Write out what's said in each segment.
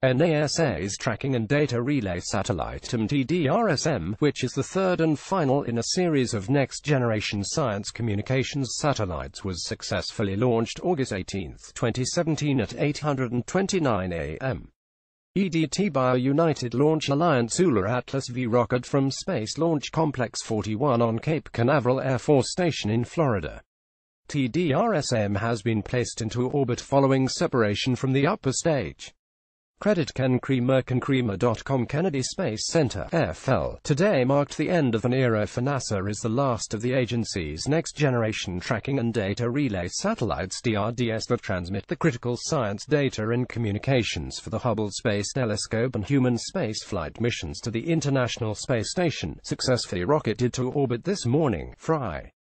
NASA's Tracking and Data Relay Satellite tdrs, which is the third and final in a series of next-generation science communications satellites, was successfully launched August 18, 2017 at 8:29 a.m. EDT by a United Launch Alliance Solar Atlas V rocket from Space Launch Complex 41 on Cape Canaveral Air Force Station in Florida. tdrs has been placed into orbit following separation from the upper stage. Credit Ken Creamer. KenCreamer.com. Kennedy Space Center (FL). Today marked the end of an era for NASA as the last of the agency's next-generation tracking and data relay satellites (TDRS) that transmit the critical science data and communications for the Hubble Space Telescope and human spaceflight missions to the International Space Station, successfully rocketed to orbit this morning, Friday,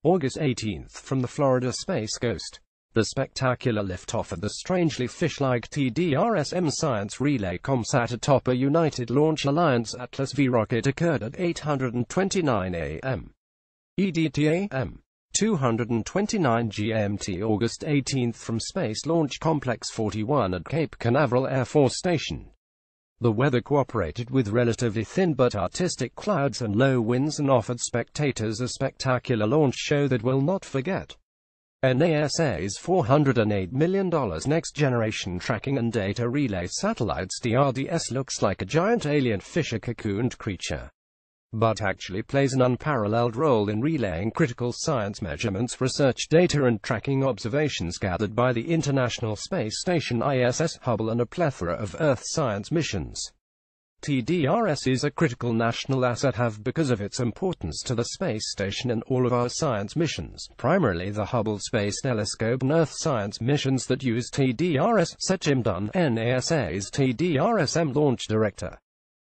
August 18, from the Florida Space Coast. The spectacular liftoff of the strangely fish-like tdrs Science Relay ComSat atop a United Launch Alliance Atlas V rocket occurred at 8:29 a.m. EDT AM. 229 GMT August 18 from Space Launch Complex 41 at Cape Canaveral Air Force Station. The weather cooperated with relatively thin but artistic clouds and low winds and offered spectators a spectacular launch show that will not forget. NASA's $408 million next-generation tracking and data relay satellites (TDRS) looks like a giant alien fisher cocooned creature, but actually plays an unparalleled role in relaying critical science measurements, research data and tracking observations gathered by the International Space Station (ISS), Hubble and a plethora of Earth science missions. TDRS is a critical national asset because of its importance to the space station and all of our science missions, primarily the Hubble Space Telescope and Earth science missions that use TDRS, said Jim Dunn, NASA's TDRS launch director.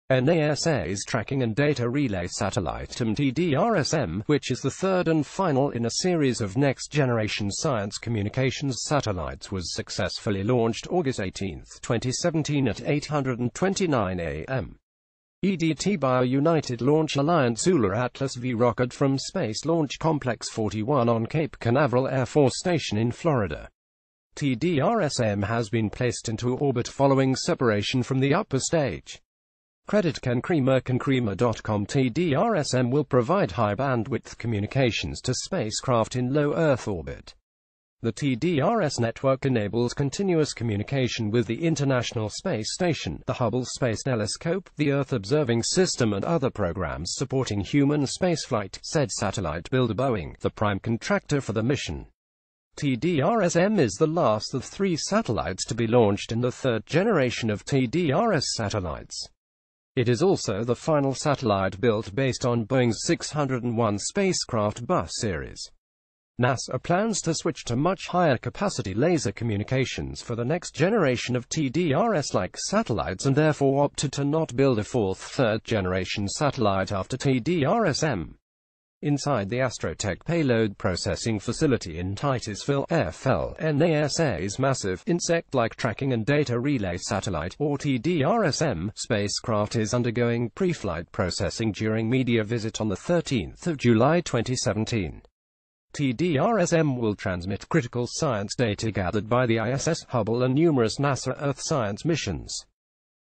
NASA's Tracking and Data Relay Satellite (TDRS), which is the third and final in a series of next-generation science communications satellites, was successfully launched August 18, 2017 at 8:29 a.m. EDT by a United Launch Alliance Solar Atlas V rocket from Space Launch Complex 41 on Cape Canaveral Air Force Station in Florida. tdrs has been placed into orbit following separation from the upper stage. Credit Ken Creamer. KenCreamer.com. tdrs will provide high-bandwidth communications to spacecraft in low Earth orbit. The TDRS network enables continuous communication with the International Space Station, the Hubble Space Telescope, the Earth Observing System and other programs supporting human spaceflight, said satellite builder Boeing, the prime contractor for the mission. tdrs is the last of 3 satellites to be launched in the third generation of TDRS satellites. It is also the final satellite built based on Boeing's 601 spacecraft bus series. NASA plans to switch to much higher capacity laser communications for the next generation of TDRS-like satellites and therefore opted to not build a fourth third-generation satellite after TDRS-M. Inside the Astrotech Payload Processing Facility in Titusville, FL, NASA's massive, insect-like tracking and data relay satellite, or TDRS-M, spacecraft is undergoing pre-flight processing during media visit on the 13th of July 2017. TDRS-M will transmit critical science data gathered by the ISS, Hubble and numerous NASA Earth science missions.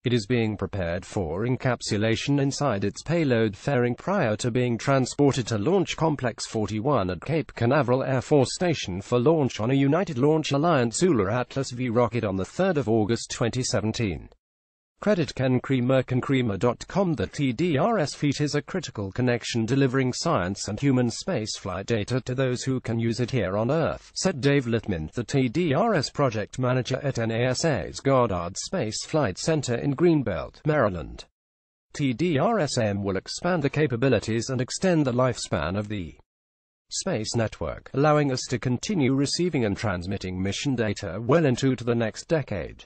It is being prepared for encapsulation inside its payload fairing prior to being transported to Launch Complex 41 at Cape Canaveral Air Force Station for launch on a United Launch Alliance Solar Atlas V rocket on 3 August 2017. Credit Ken Creamer. KenCreamer.com. The TDRS feat is a critical connection delivering science and human spaceflight data to those who can use it here on Earth, said Dave Littman, the TDRS project manager at NASA's Goddard Space Flight Center in Greenbelt, Maryland. TDRS-M will expand the capabilities and extend the lifespan of the space network, allowing us to continue receiving and transmitting mission data well into the next decade.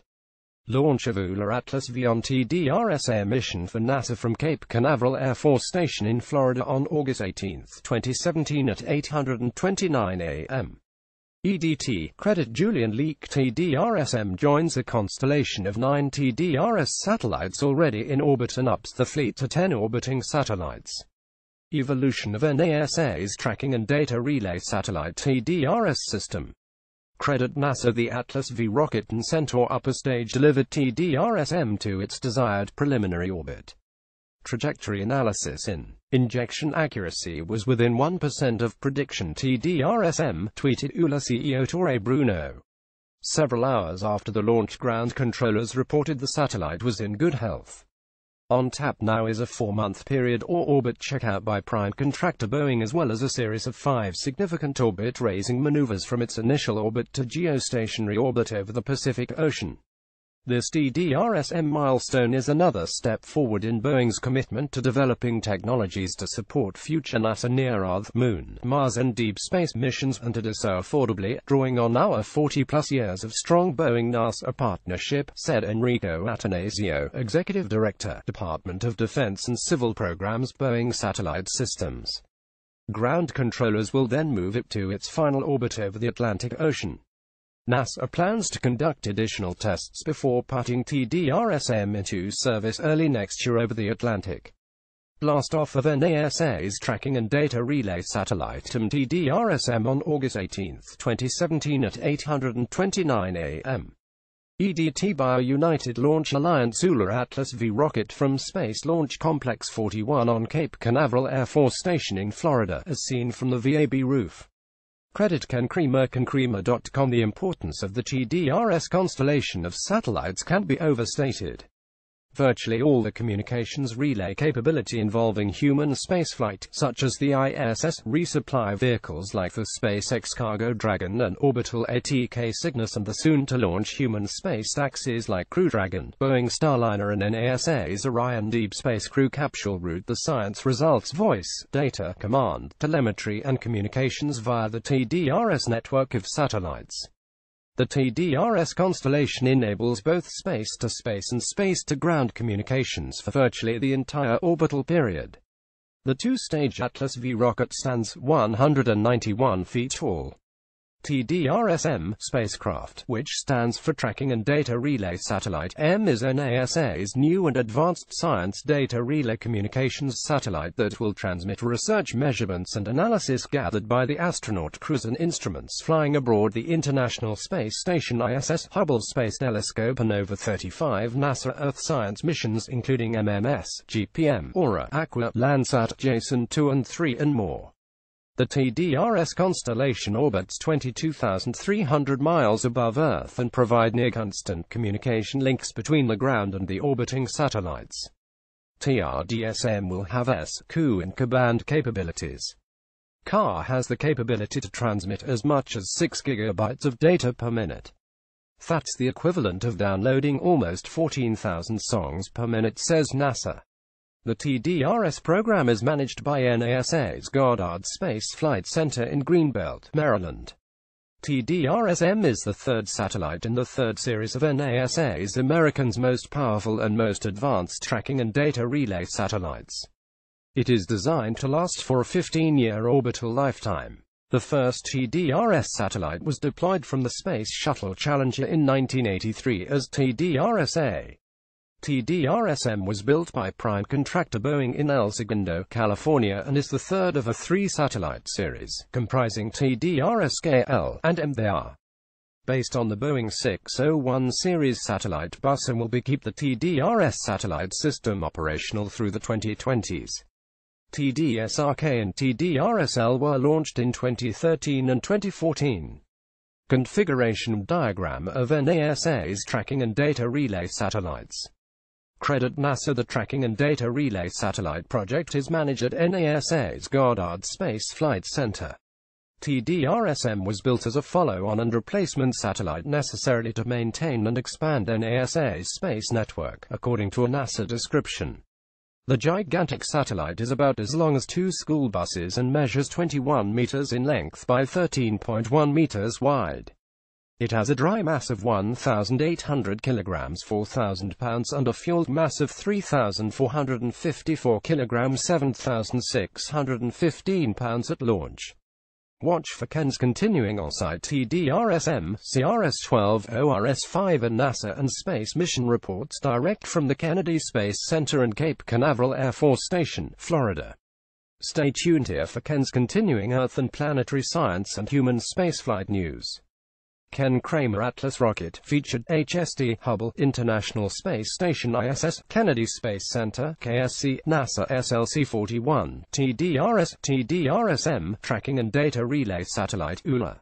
Launch of Solar Atlas V on TDRS mission for NASA from Cape Canaveral Air Force Station in Florida on August 18, 2017 at 8:29 a.m. EDT. Credit Julian Leak. TDRS-M joins a constellation of 9 TDRS satellites already in orbit and ups the fleet to 10 orbiting satellites. Evolution of NASA's Tracking and Data Relay Satellite TDRS system. Credit NASA. The Atlas V rocket and Centaur upper stage delivered tdrs-M to its desired preliminary orbit. Trajectory analysis in injection accuracy was within 1% of prediction. tdrs-M, tweeted ULA CEO Torre Bruno. Several hours after the launch, ground controllers reported the satellite was in good health. On tap now is a 4-month period or orbit checkout by prime contractor Boeing, as well as a series of 5 significant orbit-raising maneuvers from its initial orbit to geostationary orbit over the Pacific Ocean. This tdrs-M milestone is another step forward in Boeing's commitment to developing technologies to support future NASA near-Earth, Moon, Mars and deep space missions, and to do so affordably, drawing on our 40-plus years of strong Boeing-NASA partnership, said Enrico Attanasio, Executive Director, Department of Defense and Civil Programs, Boeing Satellite Systems. Ground controllers will then move it to its final orbit over the Atlantic Ocean. NASA plans to conduct additional tests before putting tdrs-M into service early next year over the Atlantic. Blastoff of NASA's Tracking and Data Relay Satellite tdrs-M on August 18, 2017 at 8:29 a.m. EDT by United Launch Alliance. ULA Atlas V rocket from Space Launch Complex 41 on Cape Canaveral Air Force Station in Florida, as seen from the VAB roof. Credit Ken Creamer. KenCreamer.com. The importance of the tdrs constellation of satellites can't be overstated. Virtually all the communications relay capability involving human spaceflight, such as the ISS, resupply vehicles like the SpaceX Cargo Dragon and orbital ATK Cygnus, and the soon-to-launch human space taxis like Crew Dragon, Boeing Starliner and NASA's Orion Deep Space Crew Capsule route the science results voice, data, command, telemetry and communications via the tdrs network of satellites. The tdrs constellation enables both space-to-space and space-to-ground communications for virtually the entire orbital period. The 2-stage Atlas V rocket stands 191 feet tall. tdrs-M spacecraft, which stands for Tracking and Data Relay Satellite, M, is NASA's new and advanced science data relay communications satellite that will transmit research measurements and analysis gathered by the astronaut crews and instruments flying aboard the International Space Station ISS, Hubble Space Telescope, and over 35 NASA Earth science missions including MMS, GPM, Aura, Aqua, Landsat, Jason 2 and 3 and more. The tdrs constellation orbits 22,300 miles above Earth and provide near-constant communication links between the ground and the orbiting satellites. tdrs-M will have S, Ku and Ka-band capabilities. Ka has the capability to transmit as much as 6 gigabytes of data per minute. That's the equivalent of downloading almost 14,000 songs per minute, says NASA. The tdrs program is managed by NASA's Goddard Space Flight Center in Greenbelt, Maryland. tdrs-M is the third satellite in the third series of NASA's America's most powerful and most advanced tracking and data relay satellites. It is designed to last for a 15-year orbital lifetime. The first tdrs satellite was deployed from the Space Shuttle Challenger in 1983 as tdrs-A. tdrs-M was built by prime contractor Boeing in El Segundo, California, and is the third of a 3-satellite series, comprising tdrs-K-L and M. They are based on the Boeing 601 series satellite bus and will keep the tdrs satellite system operational through the 2020s. TDSRK and TDRSL were launched in 2013 and 2014. Configuration diagram of NASA's Tracking and Data Relay Satellites. Credit NASA. The Tracking and Data Relay Satellite project is managed at NASA's Goddard Space Flight Center. tdrs-M was built as a follow-on and replacement satellite necessarily to maintain and expand NASA's space network, according to a NASA description. The gigantic satellite is about as long as 2 school buses and measures 21 meters in length by 13.1 meters wide. It has a dry mass of 1,800 kilograms 4,000 pounds and a fueled mass of 3,454 kilograms 7,615 pounds at launch. Watch for Ken's continuing on-site tdrs-M, CRS-12, ORS-5 and NASA and space mission reports direct from the Kennedy Space Center and Cape Canaveral Air Force Station, Florida. Stay tuned here for Ken's continuing Earth and planetary science and human spaceflight news. Ken Cramer Atlas rocket featured HST, Hubble International Space Station ISS, Kennedy Space Center, KSC, NASA SLC-41, TDRS, TDRS-M, Tracking and Data Relay Satellite ULA.